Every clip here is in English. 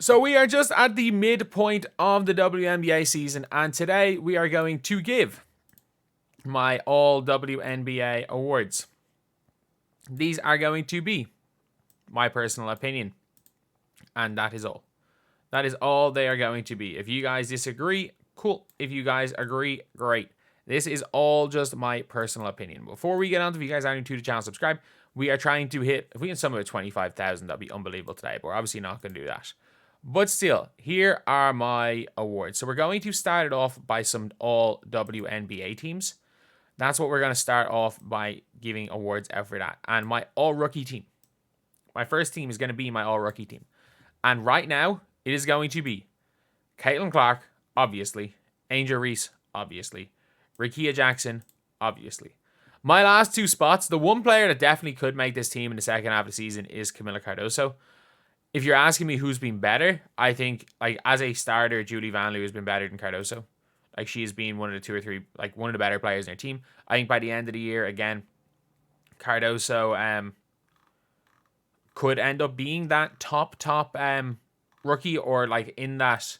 So we are just at the midpoint of the WNBA season, and today we are going to give my All-WNBA awards. These are going to be my personal opinion, and that is all. That is all they are going to be. If you guys disagree, cool. If you guys agree, great. This is all just my personal opinion. Before we get on to, if you guys are new to the channel, subscribe. We are trying to hit, if we can sum up 25,000, that'd be unbelievable today, but we're obviously not going to do that. But still, here are my awards. So we're going to start it off by some All-WNBA teams. That's what we're going to start off by giving awards out for that. And my All-Rookie team. My first team is going to be my All-Rookie team. And right now, it is going to be Caitlin Clark, obviously. Angel Reese, obviously. Rickea Jackson, obviously. My last two spots, the one player that definitely could make this team in the second half of the season is Kamilla Cardoso. If you're asking me who's been better, I think, like, as a starter, Julie Van Loo has been better than Cardoso. Like, she has been one of the two or three, like, one of the better players in her team. I think by the end of the year, again, Cardoso could end up being that top rookie, or, like, in that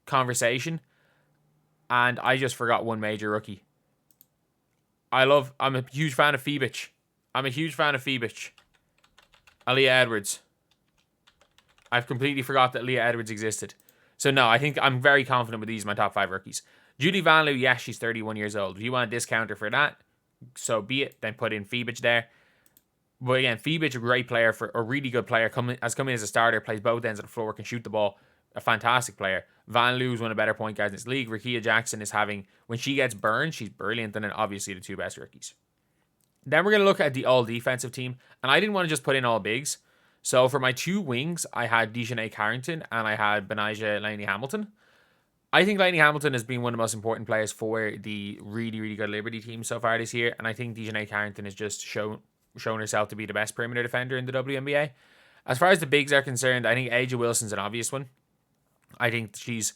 conversation. And I just forgot one major rookie. I'm a huge fan of Phoebich. Aaliyah Edwards. I've completely forgot that Leah Edwards existed. So no, I think I'm very confident with these, my top 5 rookies. Julie Van Loo, yes, she's 31 years old. If you want a discounter for that, so be it. Then put in Phoebich there. But again, Phoebich, a great player, a really good player, has come in as a starter, plays both ends of the floor, can shoot the ball. A fantastic player. Van Loo is one of the better point guards in this league. Rickea Jackson is having, when she gets burned, she's brilliant. And then obviously the two best rookies. Then we're going to look at the all-defensive team. And I didn't want to just put in all bigs. So for my two wings, I had Dejanay Carrington and I had Benijah Laney-Hamilton. I think Laney-Hamilton has been one of the most important players for the really, really good Liberty team so far this year. And I think Dejanay Carrington has just shown herself to be the best perimeter defender in the WNBA. As far as the bigs are concerned, I think A'ja Wilson's an obvious one. I think she's...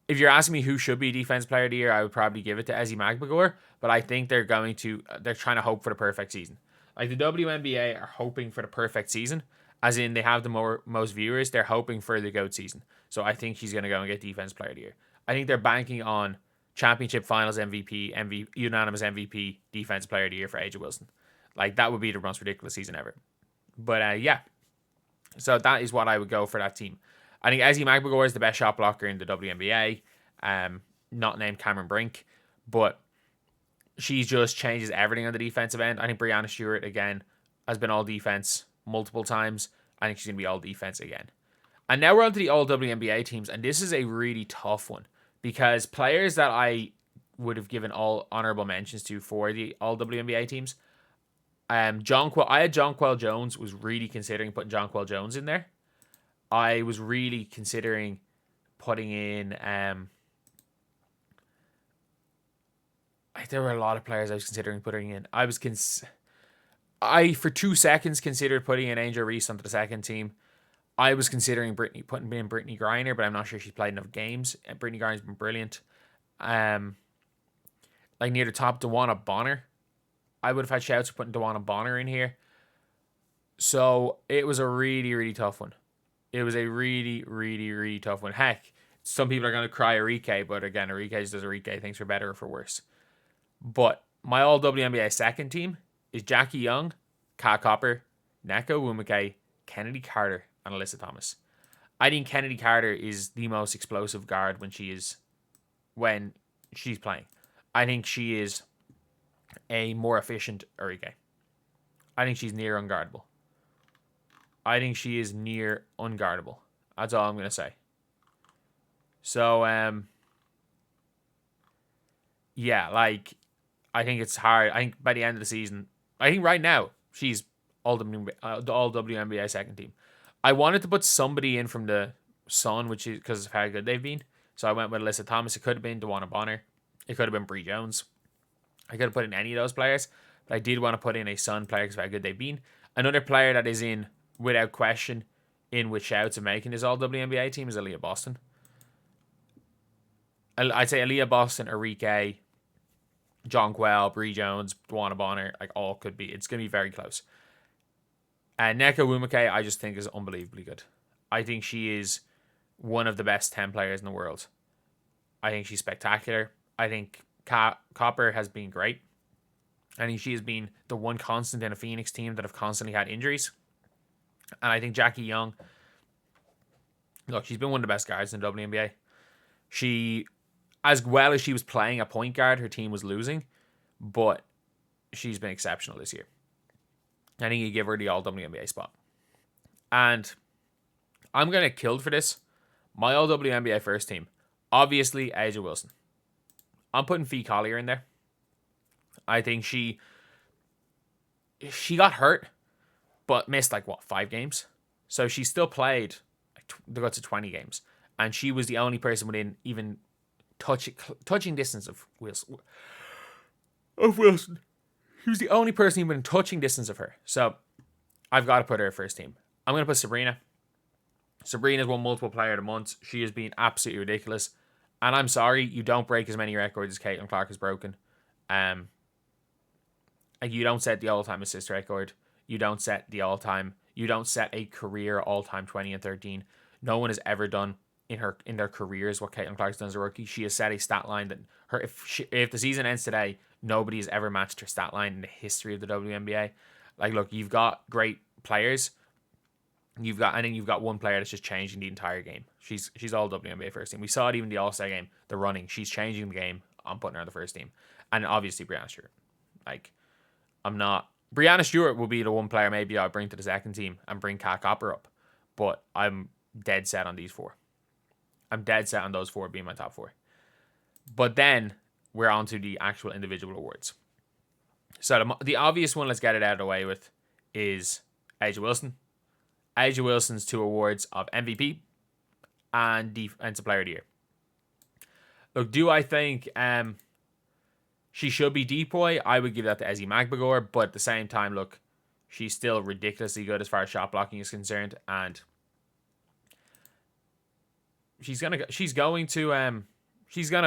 If you're asking me who should be Defense Player of the Year, I would probably give it to Ezi Magbegor. But I think they're trying to hope for the perfect season. Like, the WNBA are hoping for the perfect season. As in, they have the most viewers. They're hoping for the GOAT season. So I think she's going to go and get Defense Player of the Year. I think they're banking on Championship Finals MVP, unanimous MVP, Defense Player of the Year for A'ja Wilson. Like, that would be the most ridiculous season ever. But, yeah. So that is what I would go for that team. I think Ezi Magbegor is the best shot blocker in the WNBA. Not named Cameron Brink. But she just changes everything on the defensive end. I think Breanna Steward, again, has been all defense multiple times. I think she's going to be all defense again. And now we're on to the All-WNBA teams. And this is a really tough one. Because players that I would have given all honorable mentions to for the All-WNBA teams. I had Jonquel Jones, was really considering putting Jonquel Jones in there. I was really considering putting in... there were a lot of players I was considering putting in. I for 2 seconds, considered putting in Angel Reese onto the second team. I was considering putting in Brittany Griner, but I'm not sure she's played enough games. Brittany Griner's been brilliant. Like, near the top, DeWanna Bonner. I would have had shouts for putting DeWanna Bonner in here. So, it was a really, really tough one. It was a really, really, really tough one. Heck, some people are going to cry Arike, but again, Arike just does Arike things for better or for worse. But my All-WNBA second team is Jackie Young, Kat Copper, Nneka Nwumike, Kennedy Carter, and Alyssa Thomas. I think Kennedy Carter is the most explosive guard when she's playing. I think she is a more efficient Arike. I think she's near unguardable. That's all I'm going to say. So, yeah, like, I think it's hard. I think by the end of the season, I think right now, she's the All-WNBA second team. I wanted to put somebody in from the Sun, which is because of how good they've been. So I went with Alyssa Thomas. It could have been DeWanna Bonner. It could have been Bree Jones. I could have put in any of those players. But I did want to put in a Sun player because of how good they've been. Another player that is in, without question, in with shouts of making his All-WNBA team is Aaliyah Boston. I'd say Aaliyah Boston, Arike, Jonquel, Bree Jones, DeWanna Bonner, like, all could be. It's going to be very close. And Nneka Nwumike, I just think, is unbelievably good. I think she is one of the best 10 players in the world. I think she's spectacular. I think Copper has been great. I think she has been the one constant in a Phoenix team that have constantly had injuries. And I think Jackie Young, look, she's been one of the best guards in the WNBA. She, as well as she was playing a point guard, her team was losing, but she's been exceptional this year. I think you give her the All-WNBA spot. And I'm going to kill for this. My All-WNBA first team, obviously A'ja Wilson. I'm putting Fee Collier in there. I think she got hurt, but missed 5 games. So she still played the guts of 20 games, and she was the only person within even touching distance of Wilson. He was the only person even in touching distance of her. So I've got to put her first team. I'm going to put Sabrina. Sabrina's won multiple player of the month. She has been absolutely ridiculous. And I'm sorry, you don't break as many records as Caitlin Clark has broken. You don't set the all-time assist record. You don't set a career all-time 20 and 13. No one has ever done in their careers what Caitlin Clark's done as a rookie. She has set a stat line that if the season ends today, nobody has ever matched her stat line in the history of the WNBA. Look, you've got great players. I think you've got one player that's just changing the entire game. She's all WNBA first team. We saw it even the All Star game, the running. She's changing the game. I'm putting her on the first team, and obviously Breanna Steward. Breanna Steward will be the one player maybe I'll bring to the second team and bring Kat Copper up, but I'm dead set on these 4. I'm dead set on those 4 being my top 4. But then we're on to the actual individual awards. So the obvious one, let's get it out of the way with, is A'ja Wilson. A'ja Wilson's 2 awards of MVP and Defensive Player of the Year. Look, do I think she should be DPOY? I would give that to Ezi Magbagor, but at the same time, look, she's still ridiculously good as far as shot blocking is concerned, and she's gonna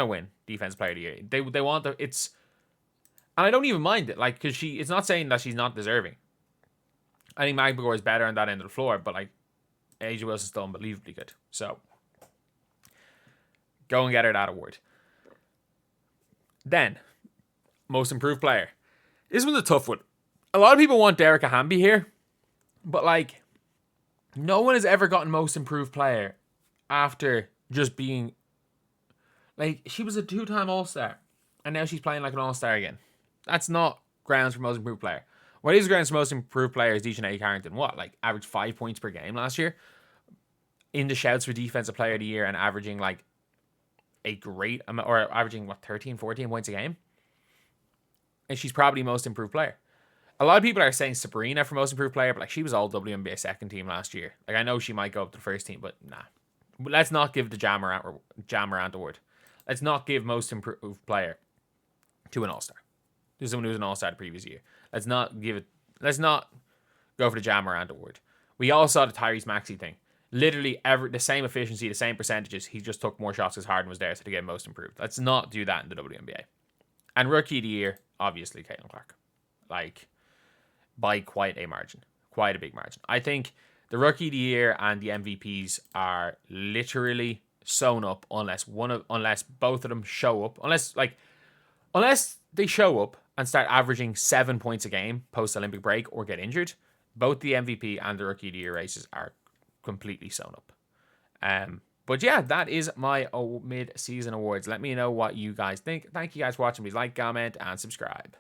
win Defensive Player of the Year. They want it's, and I don't even mind it, because it's not saying that she's not deserving. I think Magbagor is better on that end of the floor, but A'ja Wilson's still unbelievably good. So go and get her that award. Then, most improved player. This one's a tough one. A lot of people want Derek Hamby here, but no one has ever gotten most improved player after just being she was a 2-time All-Star, and now she's playing like an All-Star again. That's not grounds for most improved player. What is grounds for most improved player is Dejanay Carrington. Averaged 5 points per game last year, in the shouts for Defensive Player of the Year, and averaging a great amount, or averaging 13, 14 points a game. And she's probably most improved player. A lot of people are saying Sabrina for most improved player, but she was all WNBA second team last year. I know she might go up to the first team, but nah. Let's not give the Jamorant award. Let's not give most improved player to an All-Star. To someone who was an All-Star the previous year. Let's not go for the Jamorant award. We all saw the Tyrese Maxey thing. Literally the same efficiency, the same percentages. He just took more shots as Harden was there, so to get most improved. Let's not do that in the WNBA. And Rookie of the Year, obviously Caitlin Clark. By quite a margin. Quite a big margin. I think the Rookie of the Year and the MVPs are literally sewn up unless both of them show up. Unless they show up and start averaging 7 points a game post-Olympic break or get injured, both the MVP and the Rookie of the Year races are completely sewn up. But yeah, that is my mid-season awards. Let me know what you guys think. Thank you guys for watching. Please like, comment, and subscribe.